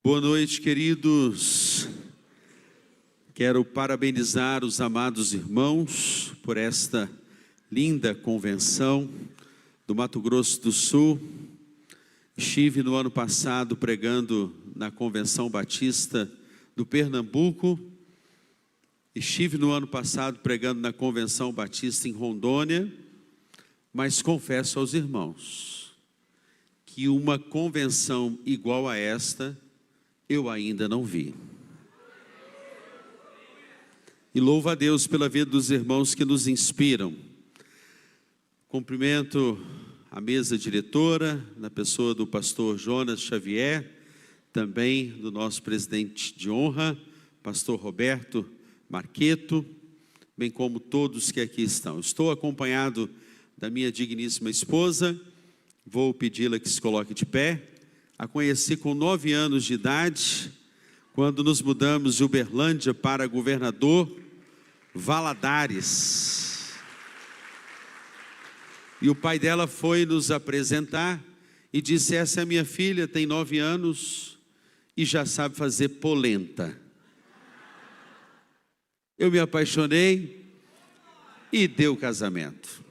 Boa noite, queridos. Quero parabenizar os amados irmãos por esta linda convenção do Mato Grosso do Sul. Estive no ano passado pregando na Convenção Batista do Pernambuco. Estive no ano passado pregando na Convenção Batista em Rondônia, mas confesso aos irmãos que uma convenção igual a esta eu ainda não vi. E louvo a Deus pela vida dos irmãos que nos inspiram. Cumprimento a mesa diretora, na pessoa do pastor Jonas Xavier, também do nosso presidente de honra, pastor Roberto Marqueto, bem como todos que aqui estão. Estou acompanhado da minha digníssima esposa, vou pedi-la que se coloque de pé. A conheci com 9 anos de idade, quando nos mudamos de Uberlândia para Governador Valadares. E o pai dela foi nos apresentar e disse: essa é a minha filha, tem 9 anos e já sabe fazer polenta. Eu me apaixonei e deu casamento.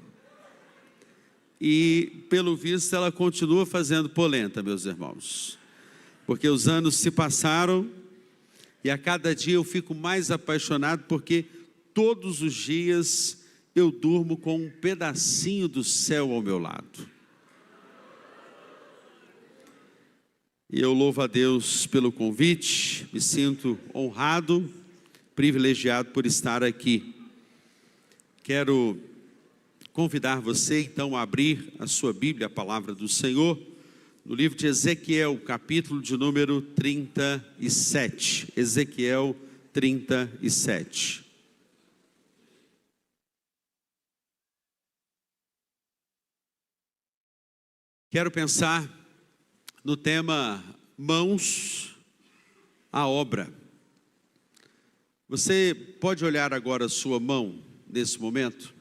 E, pelo visto, ela continua fazendo polenta, meus irmãos. Porque os anos se passaram e a cada dia eu fico mais apaixonado, porque todos os dias eu durmo com um pedacinho do céu ao meu lado. E eu louvo a Deus pelo convite, me sinto honrado, privilegiado por estar aqui. Quero convidar você então a abrir a sua Bíblia, a palavra do Senhor, no livro de Ezequiel, capítulo de número 37. Ezequiel 37. Quero pensar no tema mãos à obra. Você pode olhar agora a sua mão nesse momento?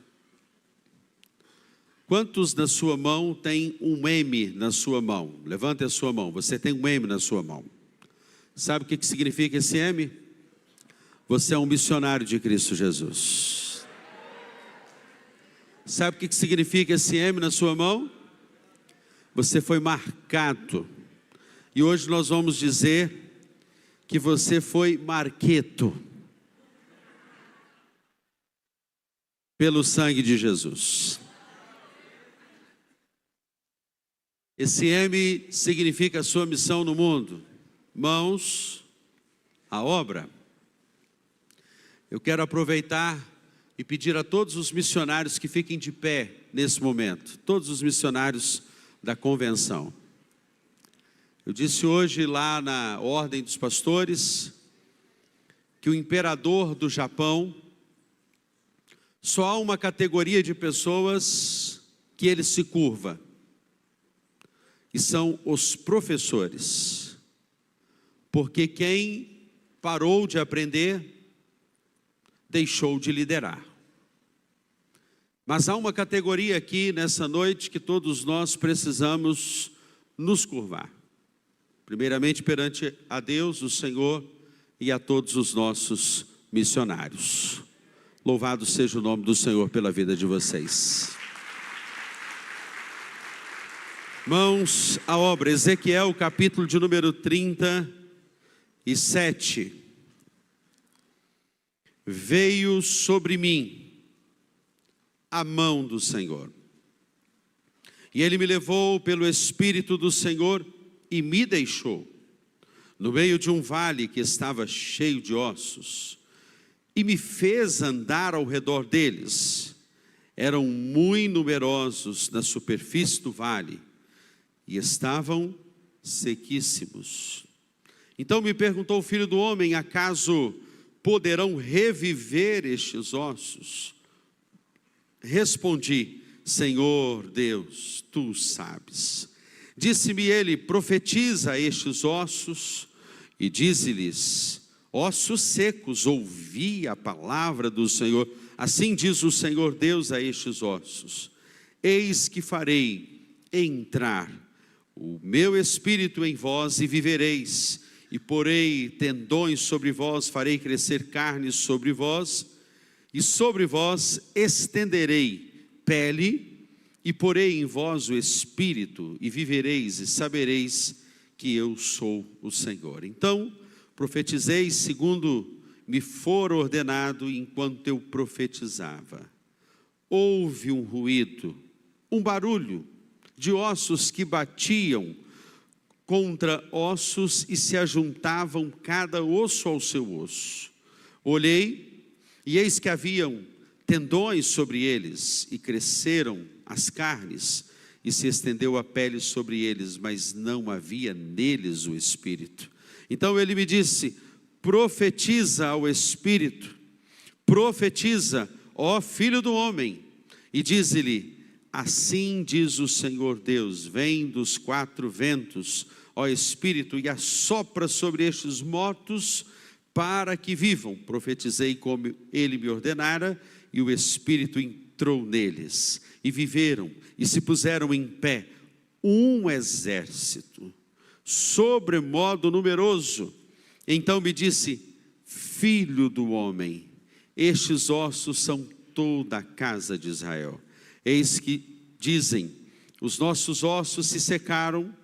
Quantos na sua mão tem um M na sua mão? Levante a sua mão. Você tem um M na sua mão. Sabe o que significa esse M? Você é um missionário de Cristo Jesus. Sabe o que significa esse M na sua mão? Você foi marcado. E hoje nós vamos dizer que você foi marqueto pelo sangue de Jesus. Esse M significa a sua missão no mundo. Mãos à obra. Eu quero aproveitar e pedir a todos os missionários que fiquem de pé nesse momento. Todos os missionários da convenção. Eu disse hoje lá na Ordem dos Pastores que o imperador do Japão, só há uma categoria de pessoas que ele se curva. E são os professores, porque quem parou de aprender, deixou de liderar. Mas há uma categoria aqui nessa noite que todos nós precisamos nos curvar. Primeiramente perante a Deus, o Senhor, e a todos os nossos missionários. Louvado seja o nome do Senhor pela vida de vocês. Mãos à obra. Ezequiel, capítulo de número 37. Veio sobre mim a mão do Senhor, e Ele me levou pelo Espírito do Senhor e me deixou no meio de um vale que estava cheio de ossos, e me fez andar ao redor deles. Eram muito numerosos na superfície do vale, e estavam sequíssimos. Então me perguntou o filho do homem: acaso poderão reviver estes ossos? Respondi: Senhor Deus, tu sabes. Disse-me ele: profetiza a estes ossos e dize-lhes: ossos secos, ouvi a palavra do Senhor. Assim diz o Senhor Deus a estes ossos: eis que farei entrar o meu espírito em vós e vivereis, e porei tendões sobre vós, farei crescer carnes sobre vós, e sobre vós estenderei pele, e porei em vós o espírito, e vivereis e sabereis que eu sou o Senhor. Então profetizei segundo me for ordenado, enquanto eu profetizava. Houve um ruído, um barulho de ossos que batiam contra ossos e se ajuntavam cada osso ao seu osso. Olhei, e eis que haviam tendões sobre eles, e cresceram as carnes, e se estendeu a pele sobre eles, mas não havia neles o espírito. Então ele me disse: profetiza ao espírito, profetiza, ó filho do homem, e dize-lhe: assim diz o Senhor Deus, vem dos quatro ventos, ó espírito, e assopra sobre estes mortos, para que vivam. Profetizei como ele me ordenara, e o espírito entrou neles, e viveram, e se puseram em pé, um exército, sobremodo numeroso. Então me disse: filho do homem, estes ossos são toda a casa de Israel. Eis que dizem: os nossos ossos se secaram,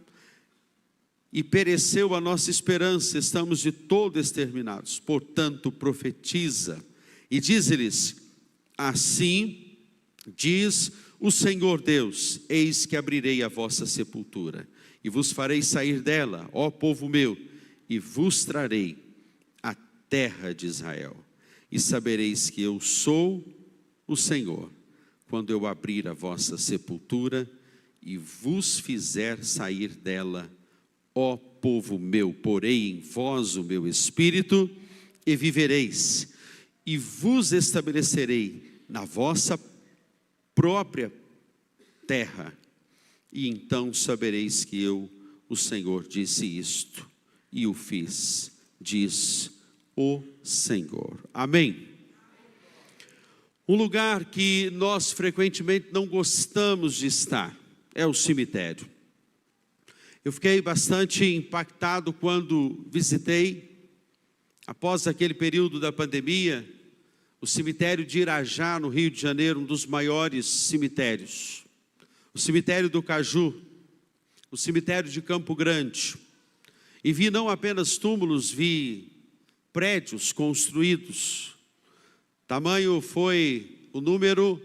e pereceu a nossa esperança, estamos de todo exterminados. Portanto profetiza, e dize-lhes: assim diz o Senhor Deus, eis que abrirei a vossa sepultura, e vos farei sair dela, ó povo meu, e vos trarei a terra de Israel, e sabereis que eu sou o Senhor, quando eu abrir a vossa sepultura, e vos fizer sair dela, ó povo meu, porei em vós o meu espírito, e vivereis, e vos estabelecerei na vossa própria terra, e então sabereis que eu, o Senhor, disse isto, e o fiz, diz o Senhor. Amém. Um lugar que nós frequentemente não gostamos de estar é o cemitério. Eu fiquei bastante impactado quando visitei, após aquele período da pandemia, o cemitério de Irajá, no Rio de Janeiro, um dos maiores cemitérios. O cemitério do Caju, o cemitério de Campo Grande. E vi não apenas túmulos, vi prédios construídos. Tamanho foi o número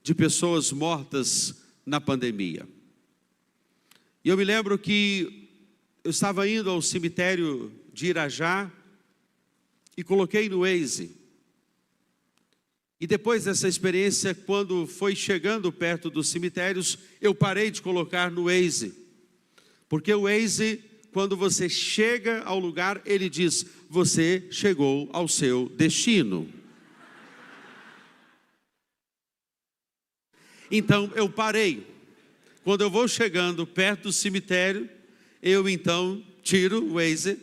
de pessoas mortas na pandemia. E eu me lembro que eu estava indo ao cemitério de Irajá e coloquei no Waze. E depois dessa experiência, quando foi chegando perto dos cemitérios, eu parei de colocar no Waze. Porque o Waze, quando você chega ao lugar, ele diz: você chegou ao seu destino. Então eu parei. Quando eu vou chegando perto do cemitério, eu então tiro o Waze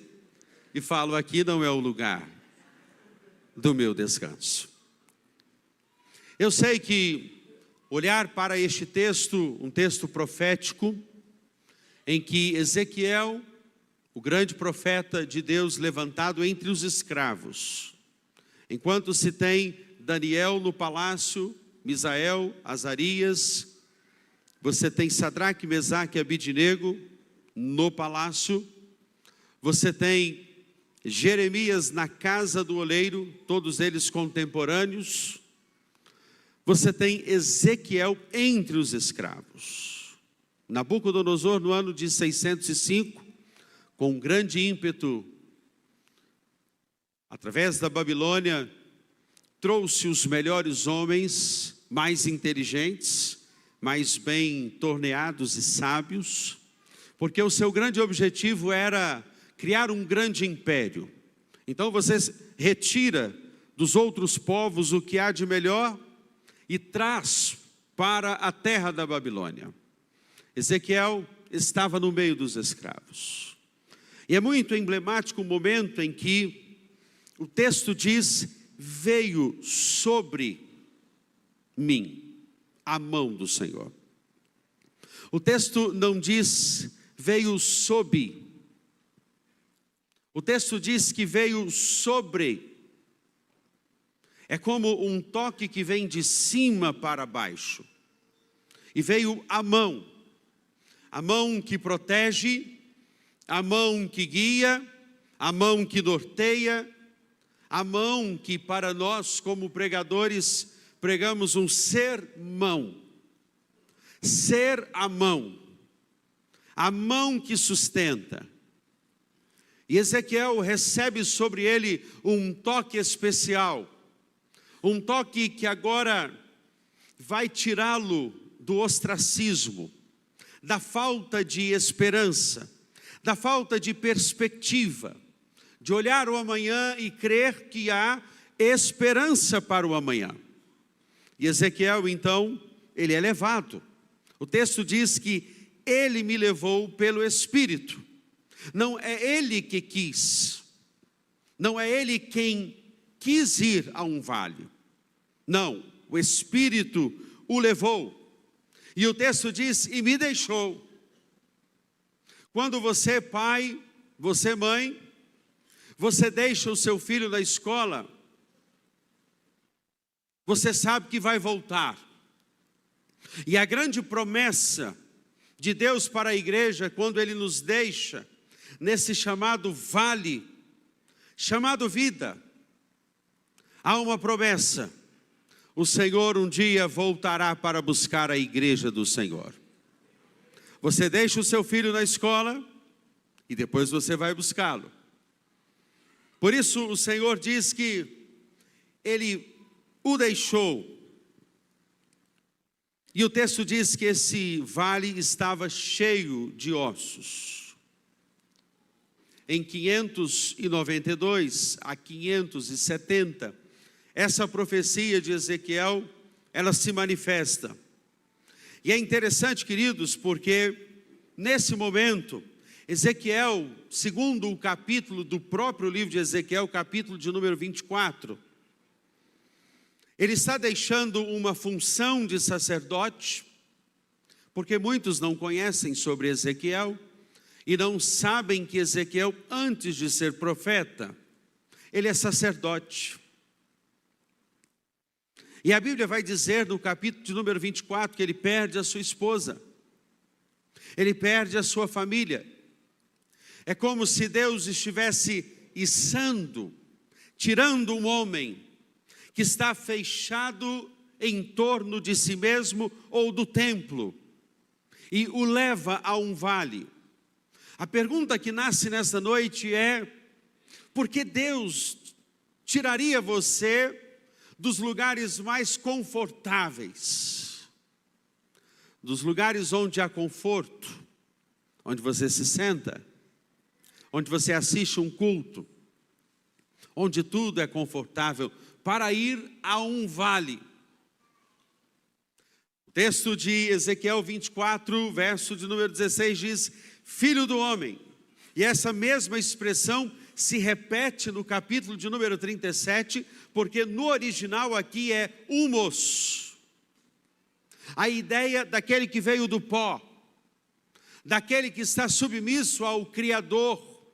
e falo: aqui não é o lugar do meu descanso. Eu sei que olhar para este texto, um texto profético, em que Ezequiel, o grande profeta de Deus, levantado entre os escravos, enquanto se tem Daniel no palácio, Misael, Azarias, você tem Sadraque, Mesaque e Abidnego no palácio, você tem Jeremias na casa do oleiro, todos eles contemporâneos, você tem Ezequiel entre os escravos. Nabucodonosor, no ano de 605, com um grande ímpeto, através da Babilônia, trouxe os melhores homens, mais inteligentes, mais bem torneados e sábios, porque o seu grande objetivo era criar um grande império. Então você retira dos outros povos o que há de melhor e traz para a terra da Babilônia. Ezequiel estava no meio dos escravos. E é muito emblemático o momento em que o texto diz: veio sobre mim a mão do Senhor. O texto não diz veio sob. O texto diz que veio sobre. É como um toque que vem de cima para baixo. E veio a mão que protege, a mão que guia, a mão que norteia, a mão que para nós como pregadores pregamos um sermão. Ser a mão que sustenta. E Ezequiel recebe sobre ele um toque especial, um toque que agora vai tirá-lo do ostracismo, da falta de esperança, da falta de perspectiva, de olhar o amanhã e crer que há esperança para o amanhã. E Ezequiel, então, ele é levado. O texto diz que ele me levou pelo Espírito. Não é ele que quis, não é ele quem quis ir a um vale. Não, o Espírito o levou. E o texto diz, e me deixou. Quando você, pai, você, mãe, você deixa o seu filho na escola, você sabe que vai voltar. E a grande promessa de Deus para a igreja, quando Ele nos deixa nesse chamado vale, chamado vida, há uma promessa: o Senhor um dia voltará para buscar a igreja do Senhor. Você deixa o seu filho na escola e depois você vai buscá-lo. Por isso o Senhor diz que Ele o deixou. E o texto diz que esse vale estava cheio de ossos. Em 592 a 570, essa profecia de Ezequiel, ela se manifesta. E é interessante, queridos, porque nesse momento, Ezequiel, segundo o capítulo do próprio livro de Ezequiel, capítulo de número 24, ele está deixando uma função de sacerdote, porque muitos não conhecem sobre Ezequiel, e não sabem que Ezequiel, antes de ser profeta, ele é sacerdote. E a Bíblia vai dizer no capítulo de número 24 que ele perde a sua esposa, ele perde a sua família. É como se Deus estivesse içando, tirando um homem que está fechado em torno de si mesmo ou do templo, e o leva a um vale. A pergunta que nasce nesta noite é: por que Deus tiraria você dos lugares mais confortáveis, dos lugares onde há conforto, onde você se senta, onde você assiste um culto, onde tudo é confortável, para ir a um vale? O texto de Ezequiel 24, verso de número 16 diz: filho do homem. E essa mesma expressão se repete no capítulo de número 37, porque no original aqui é humos. A ideia daquele que veio do pó, daquele que está submisso ao Criador,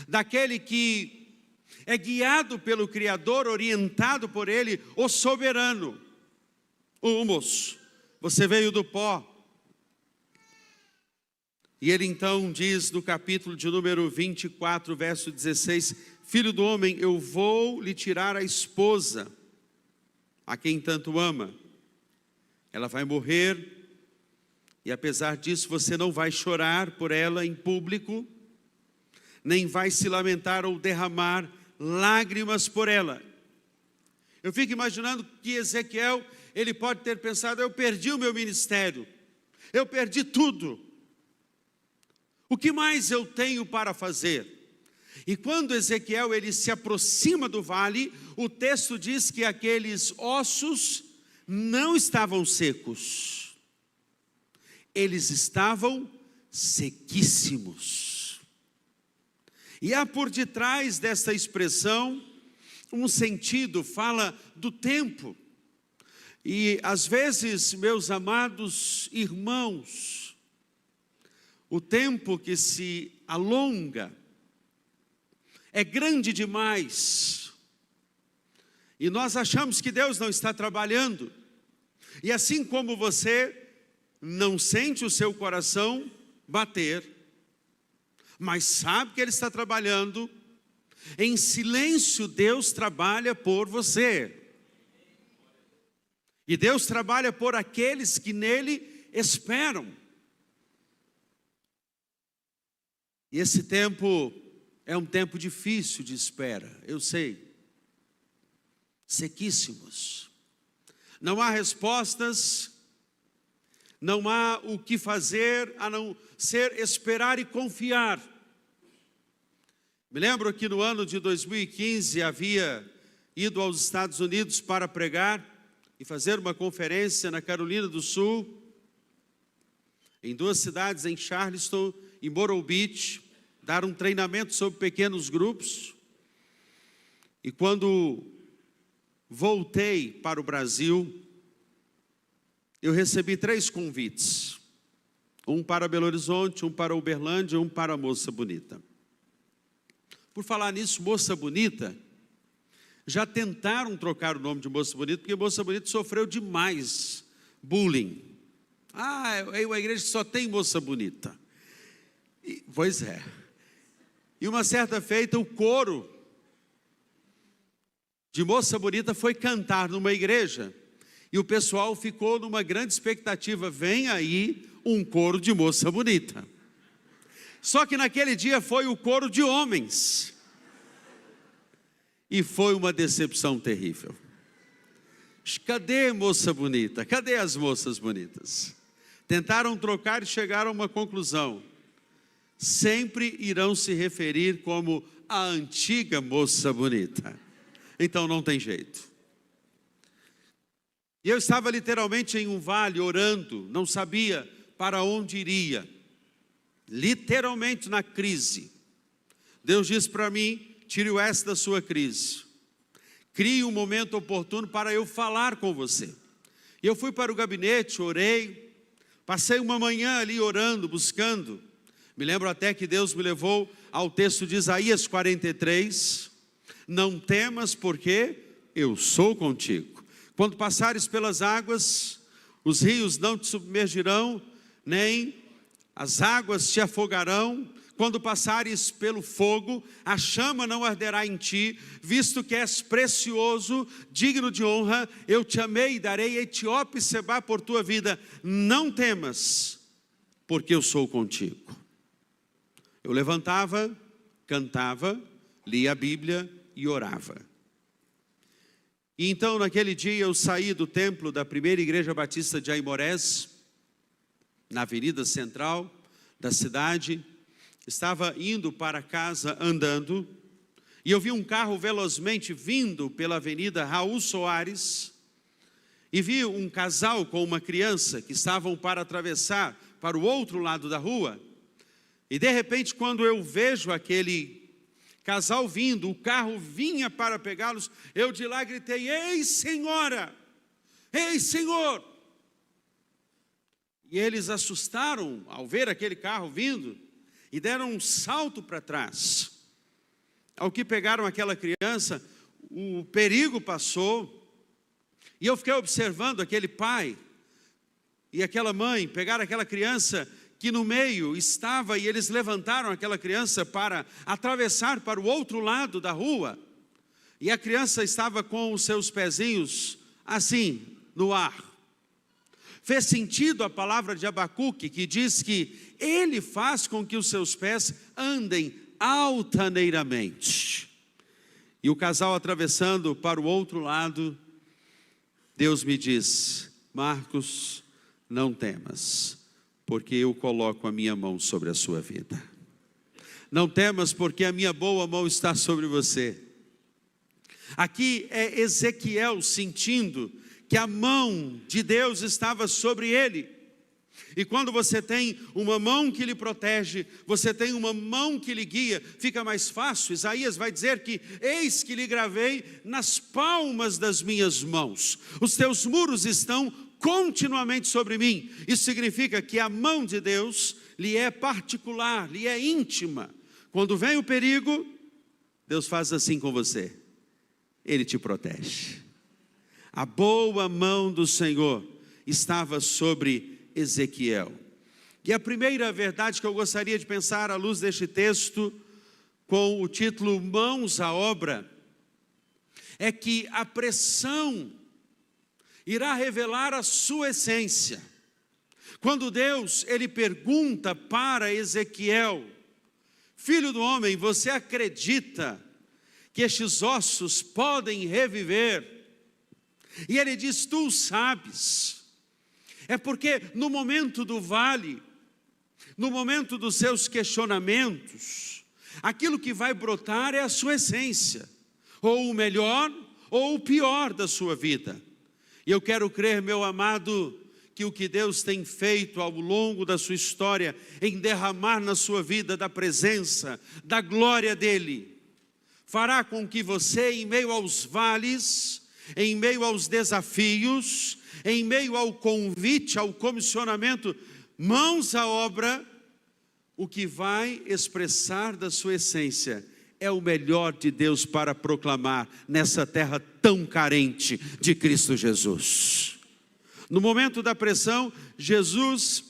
daquele que é guiado pelo Criador, orientado por Ele, o soberano. O humos, você veio do pó. E ele então diz no capítulo de número 24, verso 16: filho do homem, eu vou lhe tirar a esposa, a quem tanto ama. Ela vai morrer, e apesar disso você não vai chorar por ela em público, nem vai se lamentar ou derramar lágrimas por ela. Eu fico imaginando que Ezequiel, ele pode ter pensado: eu perdi o meu ministério, eu perdi tudo. O que mais eu tenho para fazer? E quando Ezequiel ele se aproxima do vale, o texto diz que aqueles ossos não estavam secos, eles estavam sequíssimos. E há por detrás desta expressão um sentido, fala do tempo. E às vezes, meus amados irmãos, o tempo que se alonga é grande demais. E nós achamos que Deus não está trabalhando. E assim como você não sente o seu coração bater, mas sabe que Ele está trabalhando, em silêncio Deus trabalha por você. E Deus trabalha por aqueles que nele esperam. E esse tempo é um tempo difícil de espera, eu sei. Sequíssimos. Não há respostas, não há o que fazer a não ser esperar e confiar. Me lembro que no ano de 2015 havia ido aos Estados Unidos para pregar e fazer uma conferência na Carolina do Sul, em 2 cidades, em Charleston e Myrtle Beach, dar um treinamento sobre pequenos grupos. E quando voltei para o Brasil, eu recebi 3 convites. Um para Belo Horizonte, um para Uberlândia, um para Moça Bonita. Por falar nisso, Moça Bonita, já tentaram trocar o nome de Moça Bonita, porque Moça Bonita sofreu demais bullying. É uma igreja que só tem moça bonita. Pois é. E uma certa feita, o coro de Moça Bonita foi cantar numa igreja, e o pessoal ficou numa grande expectativa, vem aí um coro de Moça Bonita. Só que naquele dia foi o coro de homens, e foi uma decepção terrível. Cadê Moça Bonita? Cadê as moças bonitas? Tentaram trocar e chegaram a uma conclusão. Sempre irão se referir como a antiga Moça Bonita. Então não tem jeito. E eu estava literalmente em um vale orando, não sabia para onde iria. Literalmente na crise. Deus disse para mim, tire o S da sua crise. Crie um momento oportuno para eu falar com você. E eu fui para o gabinete, orei, passei uma manhã ali orando, buscando. Me lembro até que Deus me levou ao texto de Isaías 43. Não temas, porque eu sou contigo. Quando passares pelas águas, os rios não te submergirão, nem as águas te afogarão. Quando passares pelo fogo, a chama não arderá em ti, visto que és precioso, digno de honra, eu te amei e darei Etíope e Sebá por tua vida. Não temas, porque eu sou contigo. Eu levantava, cantava, lia a Bíblia e orava. E então naquele dia eu saí do templo da primeira igreja batista de Aimorés, na avenida central da cidade. Estava indo para casa andando, e eu vi um carro velozmente vindo pela avenida Raul Soares, e vi um casal com uma criança que estavam para atravessar para o outro lado da rua. E de repente, quando eu vejo aquele casal vindo, o carro vinha para pegá-los, eu de lá gritei, ei senhora, ei senhor. E eles assustaram ao ver aquele carro vindo, e deram um salto para trás. Ao que pegaram aquela criança, o perigo passou, e eu fiquei observando aquele pai e aquela mãe, pegaram aquela criança que no meio estava, e eles levantaram aquela criança para atravessar para o outro lado da rua, e a criança estava com os seus pezinhos assim, no ar. Fez sentido a palavra de Abacuque, que diz que Ele faz com que os seus pés andem altaneiramente. E o casal atravessando para o outro lado, Deus me diz, Marcos, não temas, porque eu coloco a minha mão sobre a sua vida. Não temas, porque a minha boa mão está sobre você. Aqui é Ezequiel sentindo que a mão de Deus estava sobre ele. E quando você tem uma mão que lhe protege, você tem uma mão que lhe guia, fica mais fácil. Isaías vai dizer que, eis que lhe gravei nas palmas das minhas mãos. Os teus muros estão continuamente sobre mim. Isso significa que a mão de Deus lhe é particular, lhe é íntima. Quando vem o perigo, Deus faz assim com você, Ele te protege. A boa mão do Senhor estava sobre Ezequiel. E a primeira verdade que eu gostaria de pensar à luz deste texto, com o título Mãos à Obra, é que a pressão irá revelar a sua essência. Quando Deus, Ele pergunta para Ezequiel: filho do homem, você acredita que estes ossos podem reviver? E ele diz: tu sabes. É porque no momento do vale, no momento dos seus questionamentos, aquilo que vai brotar é a sua essência, ou o melhor ou o pior da sua vida. E eu quero crer, meu amado, que o que Deus tem feito ao longo da sua história, em derramar na sua vida da presença, da glória dEle, fará com que você, em meio aos vales, em meio aos desafios, em meio ao convite, ao comissionamento, mãos à obra, o que vai expressar da sua essência é o melhor de Deus para proclamar nessa terra tão carente de Cristo Jesus. No momento da pressão, Jesus,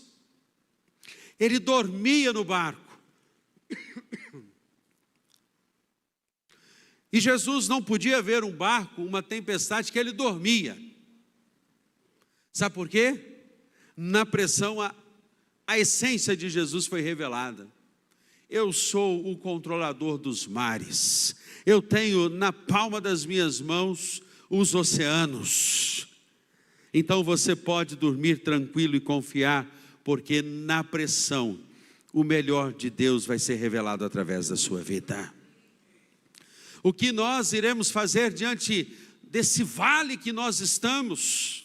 Ele dormia no barco. E Jesus não podia ver um barco, uma tempestade, que Ele dormia. Sabe por quê? Na pressão, a essência de Jesus foi revelada. Eu sou o controlador dos mares. Eu tenho na palma das minhas mãos os oceanos. Então você pode dormir tranquilo e confiar, porque na pressão, o melhor de Deus vai ser revelado através da sua vida. O que nós iremos fazer diante desse vale que nós estamos,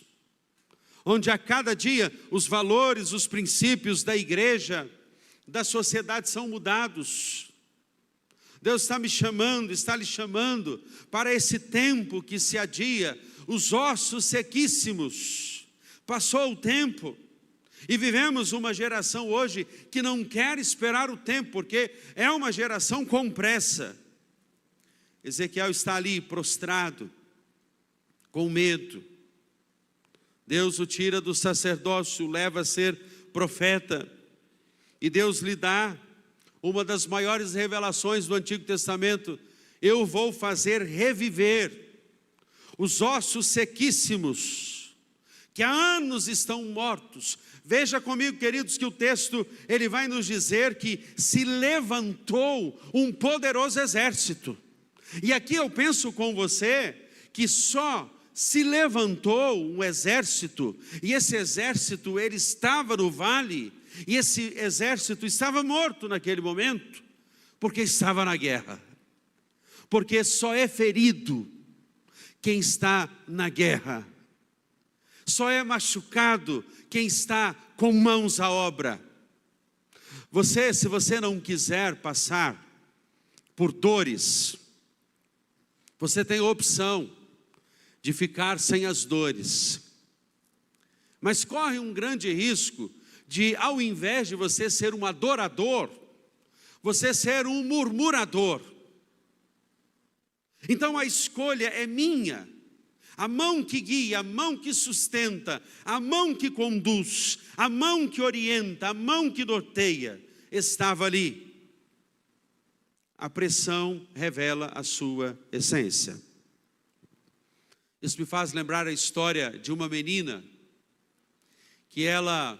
onde a cada dia os valores, os princípios da igreja, da sociedade são mudados. Deus está me chamando, está lhe chamando para esse tempo que se adia, os ossos sequíssimos. Passou o tempo e vivemos uma geração hoje que não quer esperar o tempo, porque é uma geração com pressa. Ezequiel está ali prostrado, com medo. Deus o tira do sacerdócio, o leva a ser profeta. E Deus lhe dá uma das maiores revelações do Antigo Testamento: eu vou fazer reviver os ossos sequíssimos, que há anos estão mortos. Veja comigo, queridos, que o texto, ele vai nos dizer que se levantou um poderoso exército. E aqui eu penso com você, que só se levantou um exército, e esse exército, ele estava no vale, e esse exército estava morto naquele momento, porque estava na guerra. Porque só é ferido quem está na guerra. Só é machucado quem está com mãos à obra. Se você não quiser passar por dores, você tem a opção de ficar sem as dores. Mas corre um grande risco de, ao invés de você ser um adorador, você ser um murmurador. Então a escolha é minha. A mão que guia, a mão que sustenta, a mão que conduz, a mão que orienta, a mão que norteia, estava ali. A pressão revela a sua essência. Isso me faz lembrar a história de uma menina que ela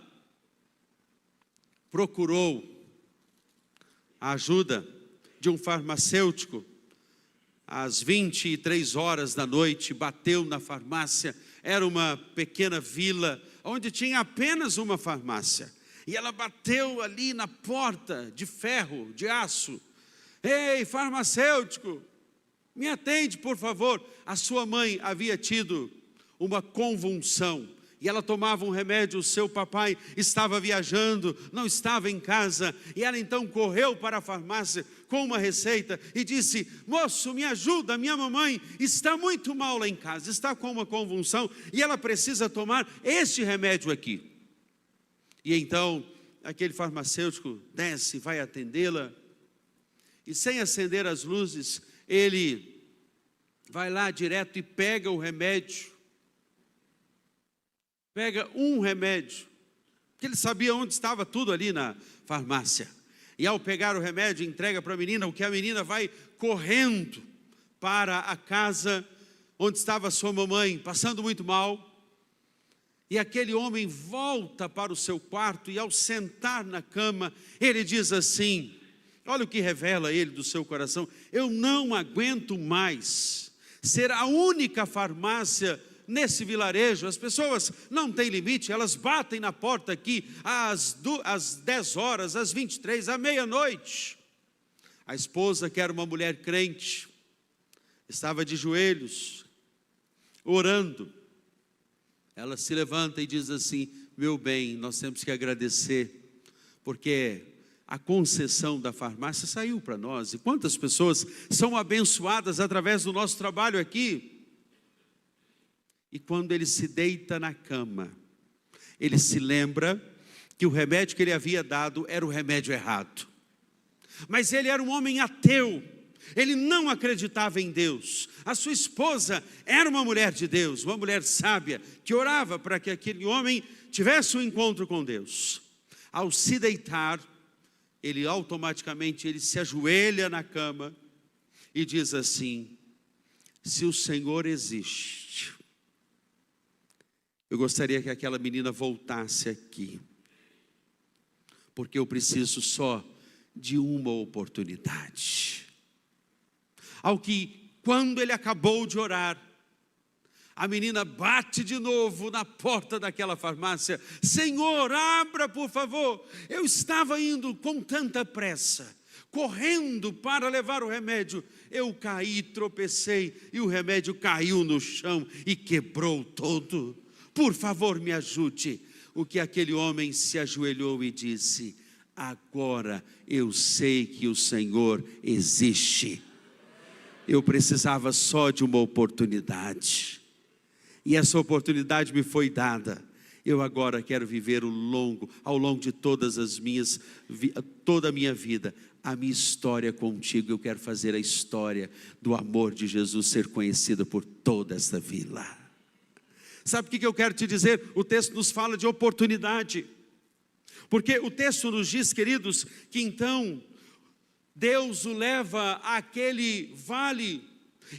procurou a ajuda de um farmacêutico às 23 horas da noite, bateu na farmácia. Era uma pequena vila onde tinha apenas uma farmácia, e ela bateu ali na porta de ferro, de aço. Ei, farmacêutico, me atende, por favor. A sua mãe havia tido uma convulsão e ela tomava um remédio. O seu papai estava viajando, não estava em casa, e ela então correu para a farmácia com uma receita e disse: moço, me ajuda, minha mamãe está muito mal lá em casa, está com uma convulsão e ela precisa tomar este remédio aqui. E então aquele farmacêutico desce, vai atendê-la, e sem acender as luzes, ele vai lá direto e pega o remédio. Pega um remédio, porque ele sabia onde estava tudo ali na farmácia. E ao pegar o remédio, entrega para a menina, o que a menina vai correndo para a casa onde estava sua mamãe, passando muito mal. E aquele homem volta para o seu quarto e ao sentar na cama, ele diz assim, olha o que revela ele do seu coração: eu não aguento mais ser a única farmácia nesse vilarejo. As pessoas não têm limite, elas batem na porta aqui às 10 horas, às 23, à meia-noite. A esposa, que era uma mulher crente, estava de joelhos, orando. Ela se levanta e diz assim: meu bem, nós temos que agradecer, porque a concessão da farmácia saiu para nós. E quantas pessoas são abençoadas através do nosso trabalho aqui. E quando ele se deita na cama, ele se lembra que o remédio que ele havia dado era o remédio errado. Mas ele era um homem ateu, ele não acreditava em Deus. A sua esposa era uma mulher de Deus, uma mulher sábia, que orava para que aquele homem tivesse um encontro com Deus. Ao se deitar, ele automaticamente se ajoelha na cama e diz assim: se o Senhor existe, eu gostaria que aquela menina voltasse aqui, porque eu preciso só de uma oportunidade. Ao que, quando ele acabou de orar, a menina bate de novo na porta daquela farmácia: Senhor, abra por favor. Eu estava indo com tanta pressa, correndo para levar o remédio. Eu caí, tropecei e o remédio caiu no chão e quebrou todo. Por favor, me ajude. O que aquele homem se ajoelhou e disse: agora eu sei que o Senhor existe. Eu precisava só de uma oportunidade. E essa oportunidade me foi dada. Eu agora quero viver ao longo de toda a minha vida, a minha história contigo. Eu quero fazer a história do amor de Jesus ser conhecida por toda esta vila. Sabe o que eu quero te dizer? O texto nos fala de oportunidade. Porque o texto nos diz, queridos, que então Deus o leva àquele vale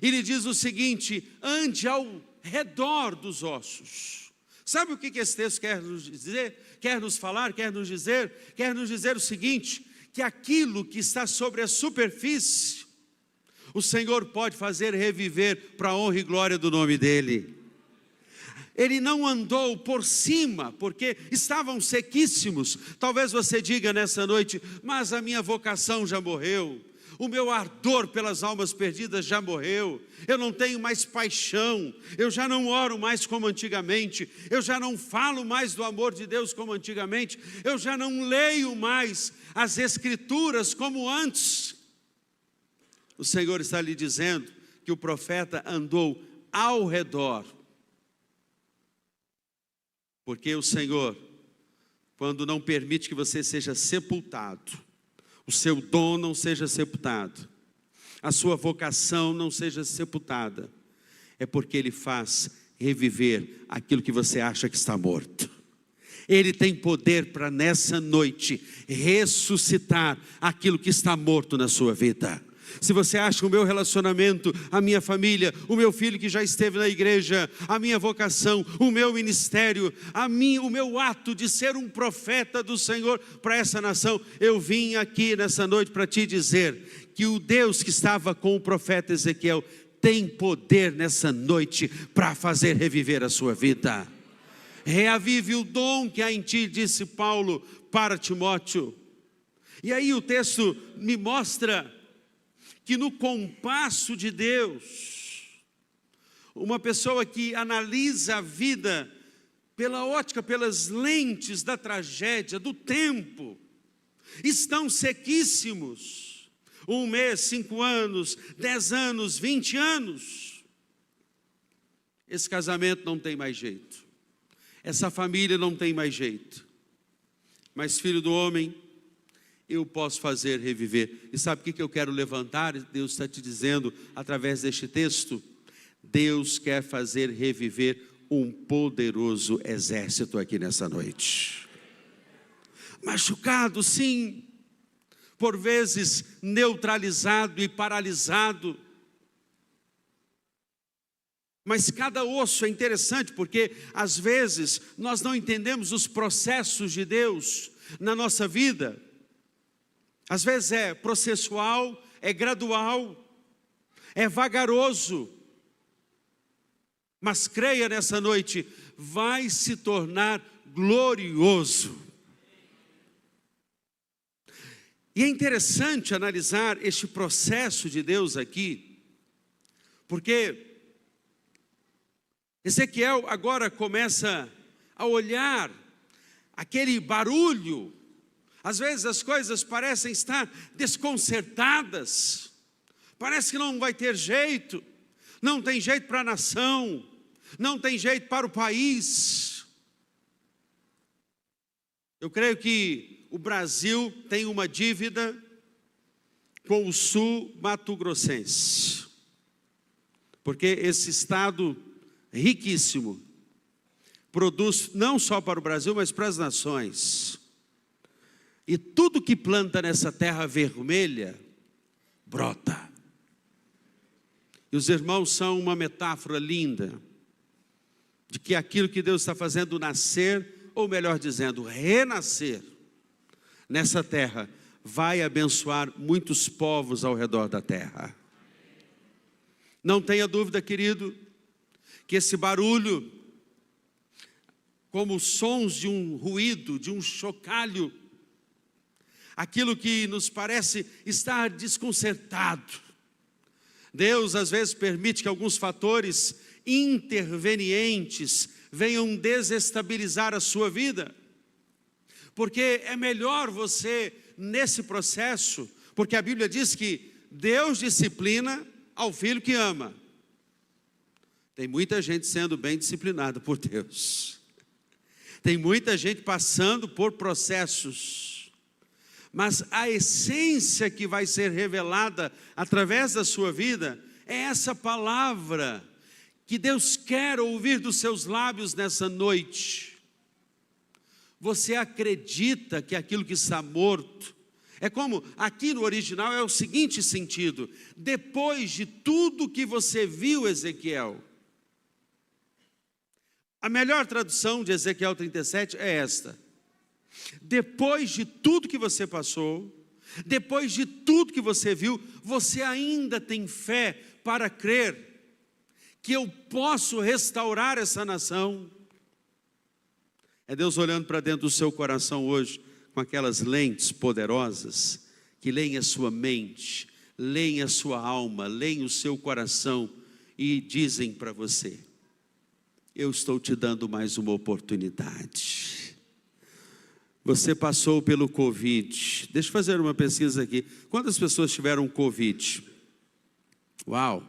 e lhe diz o seguinte: ande ao redor dos ossos. Sabe o que esse texto quer nos dizer? Quer nos falar, quer nos dizer? Quer nos dizer o seguinte: que aquilo que está sobre a superfície, o Senhor pode fazer reviver para a honra e glória do nome dEle. Ele não andou por cima, porque estavam sequíssimos. Talvez você diga nessa noite: mas a minha vocação já morreu, o meu ardor pelas almas perdidas já morreu, eu não tenho mais paixão, eu já não oro mais como antigamente, eu já não falo mais do amor de Deus como antigamente, eu já não leio mais as Escrituras como antes. O Senhor está lhe dizendo que o profeta andou ao redor. Porque o Senhor, quando não permite que você seja sepultado, o seu dom não seja sepultado, a sua vocação não seja sepultada, é porque Ele faz reviver aquilo que você acha que está morto. Ele tem poder para nessa noite ressuscitar aquilo que está morto na sua vida. Se você acha que o meu relacionamento, a minha família, o meu filho que já esteve na igreja, a minha vocação, o meu ministério, o meu ato de ser um profeta do Senhor para essa nação, eu vim aqui nessa noite para te dizer que o Deus que estava com o profeta Ezequiel tem poder nessa noite para fazer reviver a sua vida. Reavive o dom que há em ti, disse Paulo para Timóteo. E aí o texto me mostra que no compasso de Deus, uma pessoa que analisa a vida pela ótica, pelas lentes da tragédia, do tempo, estão sequíssimos. 1 mês, 5 anos, 10 anos, 20 anos. Esse casamento não tem mais jeito. Essa família não tem mais jeito. Mas, filho do homem, eu posso fazer reviver. E sabe o que eu quero levantar? Deus está te dizendo através deste texto: Deus quer fazer reviver um poderoso exército aqui nessa noite. Machucado, sim, por vezes neutralizado e paralisado, mas cada osso é interessante, porque às vezes nós não entendemos os processos de Deus na nossa vida. Às vezes é processual, é gradual, é vagaroso, mas creia nessa noite, vai se tornar glorioso. E é interessante analisar este processo de Deus aqui, porque Ezequiel agora começa a olhar aquele barulho. Às vezes as coisas parecem estar desconcertadas, parece que não vai ter jeito, não tem jeito para a nação, não tem jeito para o país. Eu creio que o Brasil tem uma dívida com o sul mato-grossense, porque esse estado riquíssimo produz não só para o Brasil, mas para as nações. E tudo que planta nessa terra vermelha, brota. E os irmãos são uma metáfora linda, de que aquilo que Deus está fazendo nascer, ou melhor dizendo, renascer, nessa terra, vai abençoar muitos povos ao redor da terra. Não tenha dúvida, querido, que esse barulho, como sons de um ruído, de um chocalho, aquilo que nos parece estar desconcertado, Deus às vezes permite que alguns fatores intervenientes venham desestabilizar a sua vida, porque é melhor você nesse processo, porque a Bíblia diz que Deus disciplina ao filho que ama. Tem muita gente sendo bem disciplinada por Deus, tem muita gente passando por processos, mas a essência que vai ser revelada através da sua vida é essa palavra que Deus quer ouvir dos seus lábios nessa noite. Você acredita que aquilo que está morto, é como aqui no original é o seguinte sentido: depois de tudo que você viu, Ezequiel. A melhor tradução de Ezequiel 37 é esta: depois de tudo que você passou, depois de tudo que você viu, você ainda tem fé para crer que eu posso restaurar essa nação? É Deus olhando para dentro do seu coração hoje, com aquelas lentes poderosas, que leem a sua mente, leem a sua alma, leem o seu coração, e dizem para você: eu estou te dando mais uma oportunidade. Você passou pelo Covid. Deixa eu fazer uma pesquisa aqui. Quantas pessoas tiveram Covid? Uau!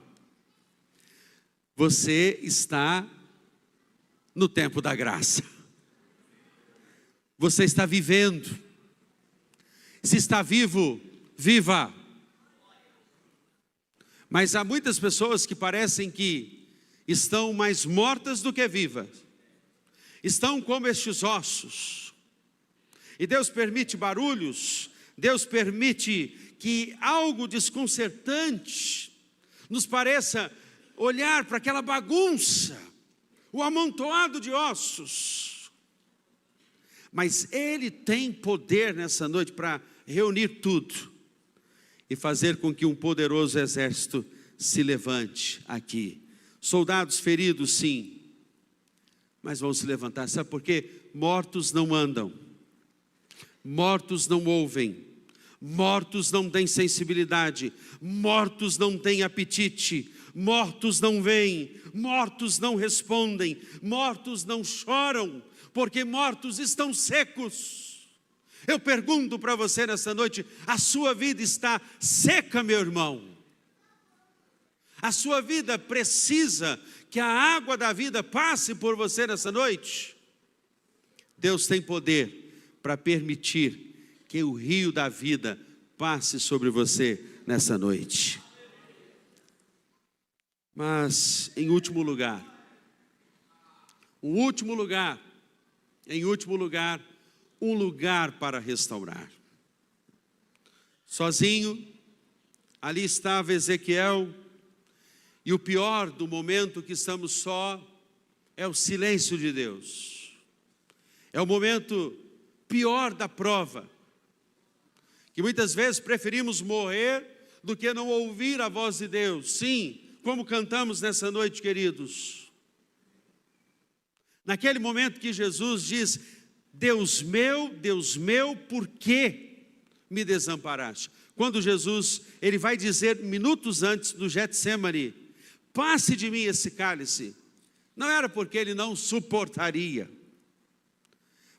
Você está no tempo da graça. Você está vivendo. Se está vivo, viva. Mas há muitas pessoas que parecem que estão mais mortas do que vivas. Estão como estes ossos. E Deus permite barulhos, Deus permite que algo desconcertante nos pareça olhar para aquela bagunça, o amontoado de ossos. Mas Ele tem poder nessa noite para reunir tudo e fazer com que um poderoso exército se levante aqui. Soldados feridos, sim, mas vão se levantar. Sabe por quê? Mortos não andam, mortos não ouvem, mortos não têm sensibilidade, mortos não têm apetite, mortos não veem, mortos não respondem, mortos não choram, porque mortos estão secos. Eu pergunto para você nessa noite: a sua vida está seca, meu irmão? A sua vida precisa que a água da vida passe por você nessa noite? Deus tem poder para permitir que o rio da vida passe sobre você nessa noite. Mas, em último lugar, um lugar para restaurar. Sozinho, ali estava Ezequiel, e o pior do momento que estamos só é o silêncio de Deus. É o momento pior da prova, que muitas vezes preferimos morrer do que não ouvir a voz de Deus. Sim, como cantamos nessa noite, queridos. Naquele momento que Jesus diz: Deus meu, por que me desamparaste? Quando Jesus, ele vai dizer minutos antes do Getsemane: passe de mim esse cálice. Não era porque ele não suportaria,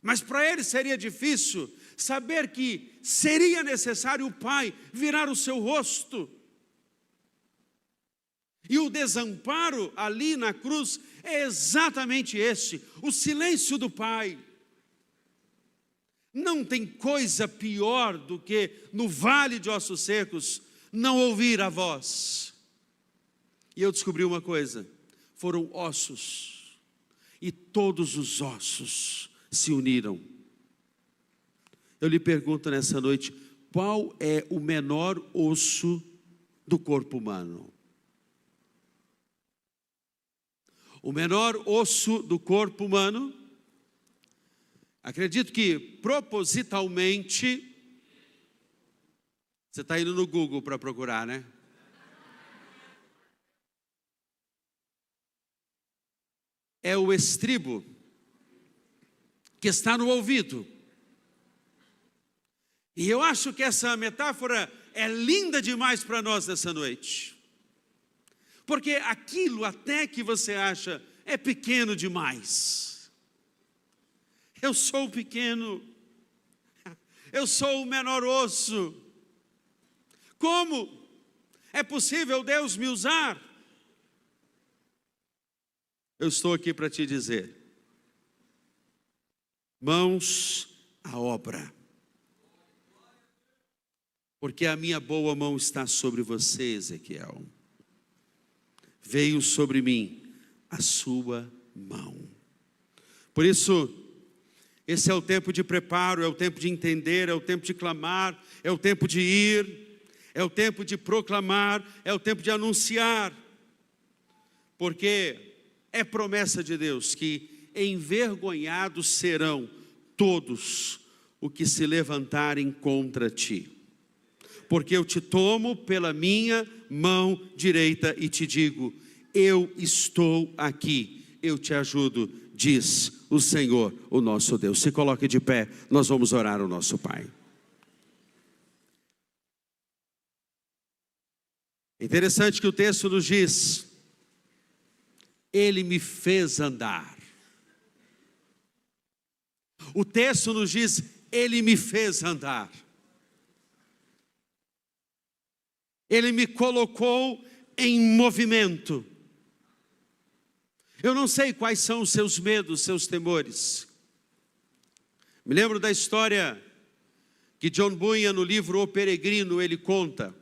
mas para ele seria difícil saber que seria necessário o Pai virar o seu rosto. E o desamparo ali na cruz é exatamente este, o silêncio do Pai. Não tem coisa pior do que no vale de ossos secos não ouvir a voz. E eu descobri uma coisa: foram ossos, e todos os ossos se uniram. Eu lhe pergunto nessa noite: qual é o menor osso do corpo humano? O menor osso do corpo humano, acredito que propositalmente, você está indo no Google para procurar, né? É o estribo, que está no ouvido. E eu acho que essa metáfora é linda demais para nós nessa noite. Porque aquilo até que você acha é pequeno demais. Eu sou pequeno, eu sou o menor osso. Como é possível Deus me usar? Eu estou aqui para te dizer: mãos à obra, porque a minha boa mão está sobre você, Ezequiel. Veio sobre mim a sua mão. Por isso, esse é o tempo de preparo, é o tempo de entender, é o tempo de clamar, é o tempo de ir, é o tempo de proclamar, é o tempo de anunciar, porque é promessa de Deus que envergonhados serão todos os que se levantarem contra ti. Porque eu te tomo pela minha mão direita e te digo: eu estou aqui, eu te ajudo, diz o Senhor, o nosso Deus. Se coloque de pé, nós vamos orar ao nosso Pai. Interessante que o texto nos diz: Ele me fez andar. O texto nos diz: Ele me fez andar. Ele me colocou em movimento. Eu não sei quais são os seus medos, seus temores. Me lembro da história que John Bunyan, no livro O Peregrino, ele conta.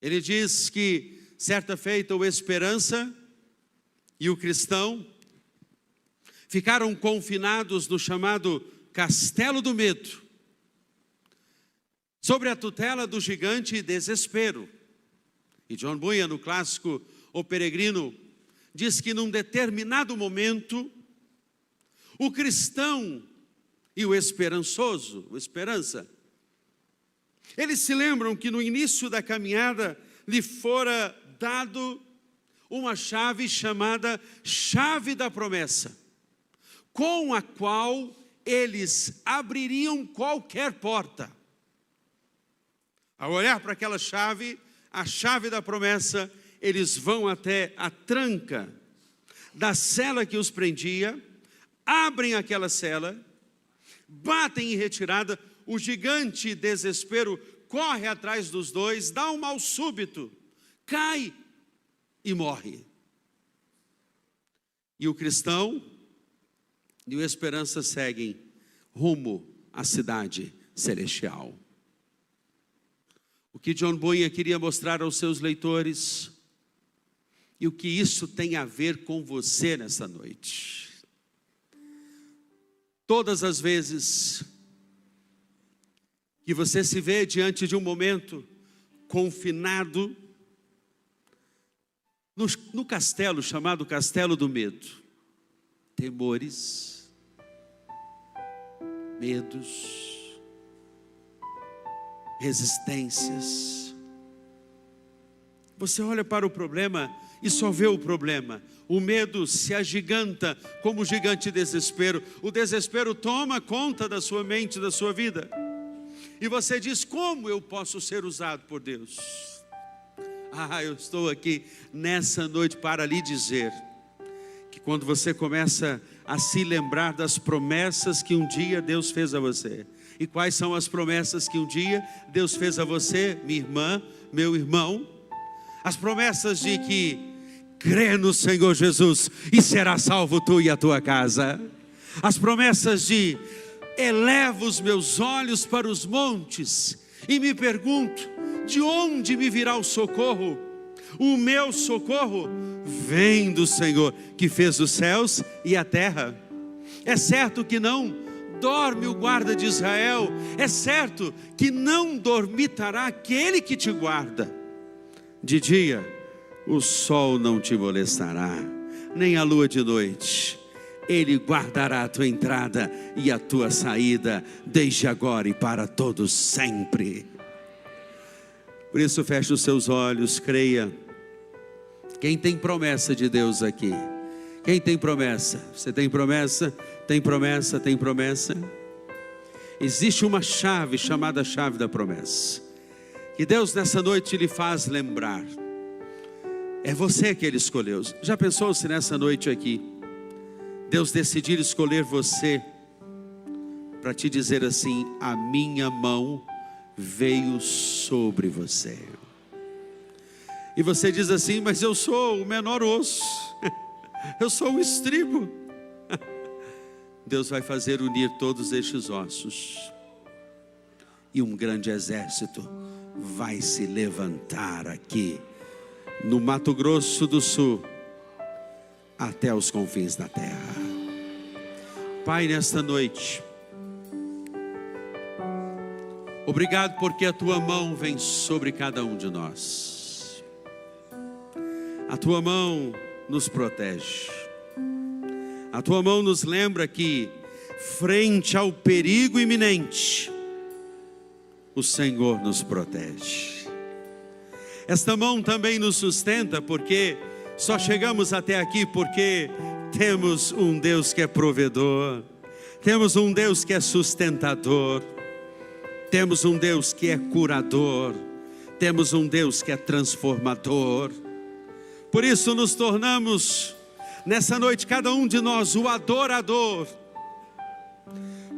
Ele diz que certa feita o Esperança e o cristão ficaram confinados no chamado Castelo do Medo, sobre a tutela do gigante Desespero. E John Bunyan, no clássico O Peregrino, diz que num determinado momento, o cristão e o esperançoso, o esperança, eles se lembram que no início da caminhada lhe fora dado uma chave chamada chave da promessa, com a qual eles abririam qualquer porta. Ao olhar para aquela chave, a chave da promessa, eles vão até a tranca da cela que os prendia, abrem aquela cela, batem em retirada, o gigante Desespero corre atrás dos dois, dá um mal súbito, cai e morre. E o cristão e o esperança seguem rumo à cidade celestial. O que John Bunyan queria mostrar aos seus leitores, e o que isso tem a ver com você nessa noite. Todas as vezes que você se vê diante de um momento confinado no castelo chamado Castelo do Medo, temores, medos, resistências, você olha para o problema e só vê o problema. O medo se agiganta como o gigante desespero. O desespero toma conta da sua mente, da sua vida. E você diz: como eu posso ser usado por Deus? Eu estou aqui nessa noite para lhe dizer que quando você começa a se lembrar das promessas que um dia Deus fez a você. E quais são as promessas que um dia Deus fez a você, minha irmã, meu irmão? As promessas de que crê no Senhor Jesus e será salvo tu e a tua casa. As promessas de elevo os meus olhos para os montes e me pergunto: de onde me virá o socorro? O meu socorro vem do Senhor que fez os céus e a terra. É certo que não dorme o guarda de Israel, é certo que não dormitará aquele que te guarda. De dia o sol não te molestará, nem a lua de noite. Ele guardará a tua entrada e a tua saída, desde agora e para todos sempre. Por isso feche os seus olhos, creia. Quem tem promessa de Deus aqui? Quem tem promessa? Você tem promessa? Tem promessa? Tem promessa? Existe uma chave chamada chave da promessa, que Deus nessa noite lhe faz lembrar. É você que Ele escolheu. Já pensou se nessa noite aqui Deus decidir escolher você para te dizer assim: a minha mão veio sobre você. E você diz assim: mas eu sou o menor osso, eu sou o estribo. Deus vai fazer unir todos estes ossos, e um grande exército vai se levantar aqui no Mato Grosso do Sul até os confins da terra. Pai, nesta noite, obrigado porque a tua mão vem sobre cada um de nós. A tua mão nos protege. A tua mão nos lembra que frente ao perigo iminente, o Senhor nos protege. Esta mão também nos sustenta, porque só chegamos até aqui porque temos um Deus que é provedor, temos um Deus que é sustentador, temos um Deus que é curador, temos um Deus que é transformador. Por isso nos tornamos nessa noite, cada um de nós, o adorador,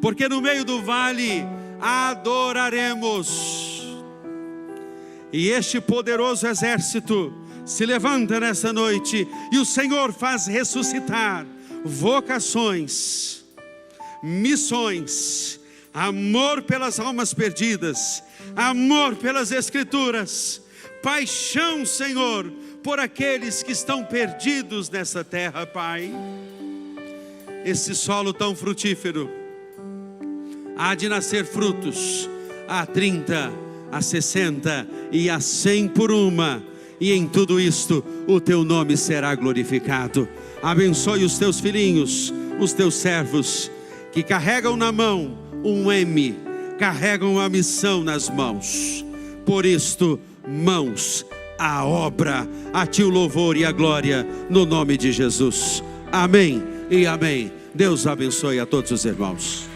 porque no meio do vale adoraremos. E este poderoso exército se levanta nessa noite, e o Senhor faz ressuscitar vocações, missões, amor pelas almas perdidas, amor pelas Escrituras, paixão, Senhor, por aqueles que estão perdidos nessa terra, Pai. Esse solo tão frutífero há de nascer frutos a 30, a 60 e a 100 por uma, e em tudo isto o teu nome será glorificado. Abençoe os teus filhinhos, os teus servos, que carregam na mão um M, carregam a missão nas mãos. Por isto, mãos à obra, a ti o louvor e a glória, no nome de Jesus. Amém e amém. Deus abençoe a todos os irmãos.